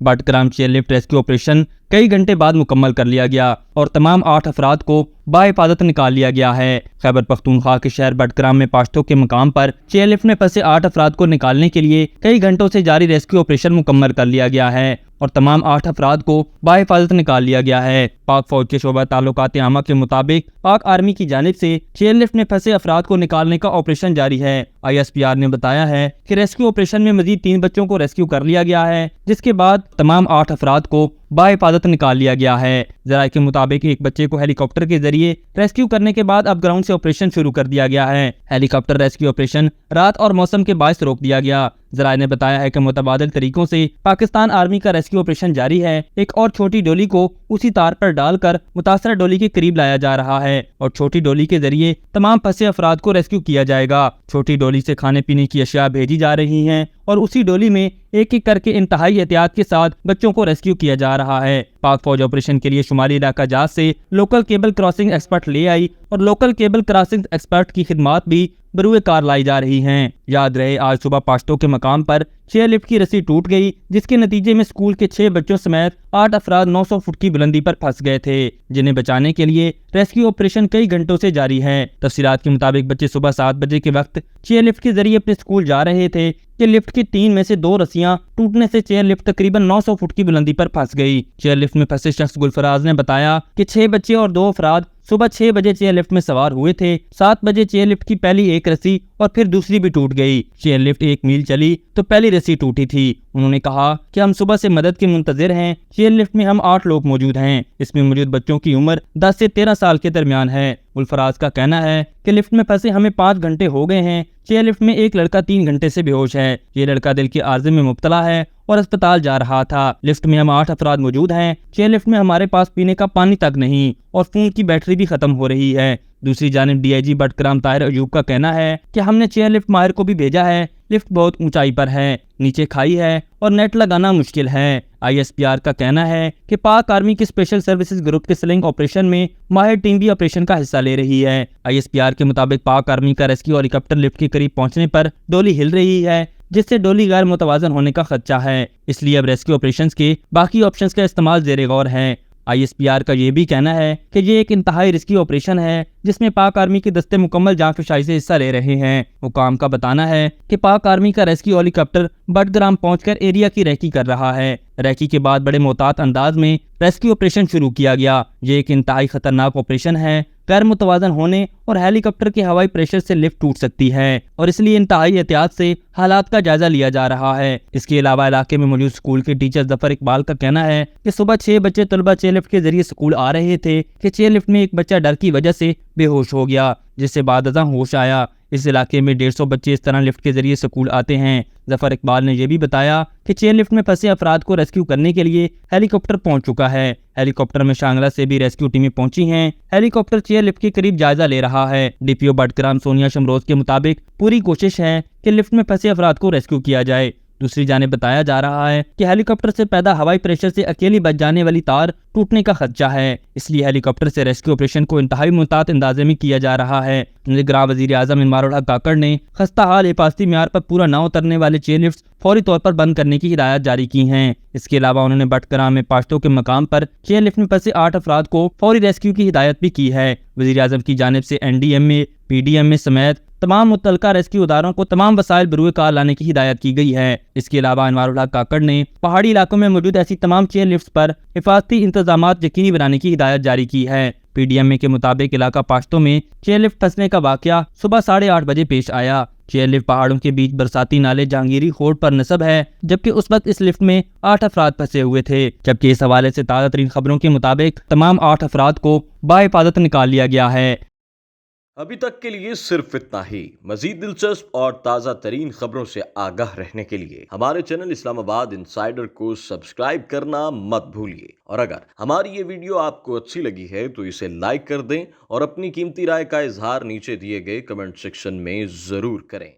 Battagram chair lift rescue operation कई घंटे बाद मुकम्मल कर लिया गया और तमाम 8 अफराद को बाहिफाजत निकाल लिया गया है। खैबर पख्तूनख्वा के शहर बटग्राम में पाश्तो के मकाम पर चेयर लिफ्ट में फंसे 8 अफराद को निकालने के लिए कई घंटों से जारी रेस्क्यू ऑपरेशन मुकम्मल कर लिया गया है और तमाम 8 अफराद को बाहिफाजत निकाल लिया गया है। पाक फौज के शोबा ताल्लुकात आमा के मुताबिक पाक आर्मी की जानिब से चेयर लिफ्ट में फंसे अफराद को निकालने का ऑपरेशन जारी है। ISPR ने बताया है कि रेस्क्यू ऑपरेशन में मजीद 3 बच्चों को रेस्क्यू कर लिया गया है, जिसके बाद तमाम 8 अफराद को बाहिफाजत निकाल लिया गया है। जराये के मुताबिक एक बच्चे को हेलीकॉप्टर के जरिए रेस्क्यू करने के बाद अब ग्राउंड से ऑपरेशन शुरू कर दिया गया है। हेलीकॉप्टर रेस्क्यू ऑपरेशन रात और मौसम के बायस रोक दिया गया। जराये ने बताया है कि मुतबादिल तरीकों से पाकिस्तान आर्मी का रेस्क्यू ऑपरेशन जारी है। एक और छोटी डोली को उसी तार पर डालकर मुतासरा डोली के करीब लाया जा रहा है और छोटी डोली के जरिए तमाम फंसे अफराद को रेस्क्यू किया जाएगा। छोटी डोली से खाने पीने की अशिया भेजी जा रही हैं और उसी डोली में एक एक करके इंतहाई एहतियात के साथ बच्चों को रेस्क्यू किया जा रहा है। पाक फौज ऑपरेशन के लिए शुमाली इलाका जहाज से लोकल केबल क्रॉसिंग एक्सपर्ट ले आई और लोकल केबल क्रॉसिंग एक्सपर्ट की खिदमात भी बरूए कार लाई जा रही हैं। याद रहे, आज सुबह पाश्तो के मकाम पर चेयर लिफ्ट की रस्सी टूट गई, जिसके नतीजे में स्कूल के 6 बच्चों समेत 8 अफराद 900 फुट की बुलंदी पर फंस गए थे, जिन्हें बचाने के लिए रेस्क्यू ऑपरेशन कई घंटों से जारी है। तफसीलात के मुताबिक बच्चे सुबह 7 बजे के वक्त चेयर लिफ्ट के जरिए अपने स्कूल जा रहे थे कि लिफ्ट की 3 में से 2 रस्सियां टूटने से चेयर लिफ्ट तकरीबन 900 फुट की बुलंदी पर फंस गई। चेयर लिफ्ट में फंसे शख्स गुलफराज ने बताया कि 6 बच्चे और 2 अफराद सुबह 6 बजे चेयर लिफ्ट में सवार हुए थे। 7 बजे चेयर लिफ्ट की पहली एक रस्सी और फिर दूसरी भी टूट गई। चेयर लिफ्ट 1 मील चली तो पहली रस्सी टूटी थी। उन्होंने कहा कि हम सुबह से मदद के मुंतजिर हैं। चेयर लिफ्ट में हम 8 लोग मौजूद हैं। इसमें मौजूद बच्चों की उम्र 10 से 13 साल के दरमियान है। गुलफराज का कहना है कि लिफ्ट में फंसे हमें 5 घंटे हो गए हैं। चेयर लिफ्ट में एक लड़का 3 घंटे से बेहोश है। ये लड़का दिल के आर्जे में मुब्तला है और अस्पताल जा रहा था। लिफ्ट में हम 8 अफराद मौजूद हैं। चेयर लिफ्ट में हमारे पास पीने का पानी तक नहीं और फोन की बैटरी भी खत्म हो रही है। दूसरी जानिब DIG बटग्राम ताहिर अयूब का कहना है कि हमने चेयर लिफ्ट माहिर को भी भेजा है। लिफ्ट बहुत ऊंचाई पर है, नीचे खाई है और नेट लगाना मुश्किल है। ISPR का कहना है कि पाक आर्मी के स्पेशल सर्विसेज ग्रुप के स्लिंग ऑपरेशन में माहिर टीम भी ऑपरेशन का हिस्सा ले रही है। ISPR के मुताबिक पाक आर्मी का रेस्क्यू हेलीकॉप्टर लिफ्ट के करीब पहुंचने पर डोली हिल रही है, जिससे डोली गैर मुतवाजन होने का खदशा है। इसलिए अब रेस्क्यू ऑपरेशंस के बाकी ऑप्शंस का इस्तेमाल ज़ेरे गौर है। ISPR का ये भी कहना है कि ये एक इंतहाई रिस्की ऑपरेशन है, जिसमें पाक आर्मी के दस्ते मुकम्मल जांफशाई से हिस्सा ले रहे हैं। हुकाम का बताना है कि पाक आर्मी का रेस्क्यू हेलीकॉप्टर बटग्राम पहुंचकर एरिया की रेकी कर रहा है। रेकी के बाद बड़े मोहतात अंदाज में रेस्क्यू ऑपरेशन शुरू किया गया। ये एक इंतहाई खतरनाक ऑपरेशन है। गैर मुतवाजन होने और हेलीकॉप्टर के हवाई प्रेशर से लिफ्ट टूट सकती है और इसलिए इंतहाई एहतियात से हालात का जायजा लिया जा रहा है। इसके अलावा इलाके में मौजूद स्कूल के टीचर जफर इकबाल का कहना है कि सुबह 6 बच्चे तलबा चेयर लिफ्ट के जरिए स्कूल आ रहे थे कि चेयर लिफ्ट में एक बच्चा डर की वजह से बेहोश हो गया, जिससे बाद अज़ां होश आया। इस इलाके में 150 बच्चे इस तरह लिफ्ट के जरिए स्कूल आते हैं। जफर इकबाल ने यह भी बताया कि चेयर लिफ्ट में फंसे अफराद को रेस्क्यू करने के लिए हेलीकॉप्टर पहुंच चुका है। हेलीकॉप्टर में शांगला से भी रेस्क्यू टीमें पहुंची हैं। हेलीकॉप्टर चेयर लिफ्ट के करीब जायजा ले रहा है। DPO बटग्राम सोनिया शमरोज के मुताबिक पूरी कोशिश है कि लिफ्ट में फंसे अफराद को रेस्क्यू किया जाए। दूसरी जानिब बताया जा रहा है कि हेलीकॉप्टर से पैदा हवाई प्रेशर से अकेली बच जाने वाली तार टूटने का खदशा है, इसलिए हेलीकॉप्टर से रेस्क्यू ऑपरेशन को इंतहाई मुहतात अंदाजे में किया जा रहा है। निगरान वज़ीर आज़म इमरान हक काकड़ ने खस्ता हाल हिफाजती म्यार पर पूरा ना उतरने वाले चेयर लिफ्ट फौरी तौर पर बंद करने की हिदायत जारी की हैं। इसके अलावा उन्होंने बटग्राम में पाश्तो के मकाम पर चेयर लिफ्ट में फंसे 8 अफराद को फौरी रेस्क्यू की हिदायत भी की है। वज़ीर आज़म की जानिब से NDMA, PDMA समेत तमाम मुतल्लका रेस्क्यू इदारों को तमाम वसाइल बरूए कार लाने की हिदायत की गई है। इसके अलावा इमरान हक काकड़ ने पहाड़ी इलाकों में मौजूद ऐसी तमाम चेयर लिफ्ट पर हिफाजती इंतजामात यकीनी बनाने की हिदायत जारी की है। PDMA के मुताबिक इलाका पाश्तो में चेयर लिफ्ट फंसने का वाकया सुबह 8:30 बजे पेश आया। चेयर लिफ्ट पहाड़ों के बीच बरसाती नाले जहांगीरी खोड़ पर नस्ब है, जबकि उस वक्त इस लिफ्ट में 8 अफराद फंसे हुए थे। जबकि इस हवाले से ताज़ा तरीन खबरों के मुताबिक तमाम 8 अफराद को बाहिफाजत निकाल लिया गया है। अभी तक के लिए सिर्फ इतना ही। मजीद दिलचस्प और ताज़ा तरीन खबरों से आगाह रहने के लिए हमारे चैनल इस्लामाबाद इंसाइडर को सब्सक्राइब करना मत भूलिए। और अगर हमारी ये वीडियो आपको अच्छी लगी है तो इसे लाइक कर दें और अपनी कीमती राय का इजहार नीचे दिए गए कमेंट सेक्शन में ज़रूर करें।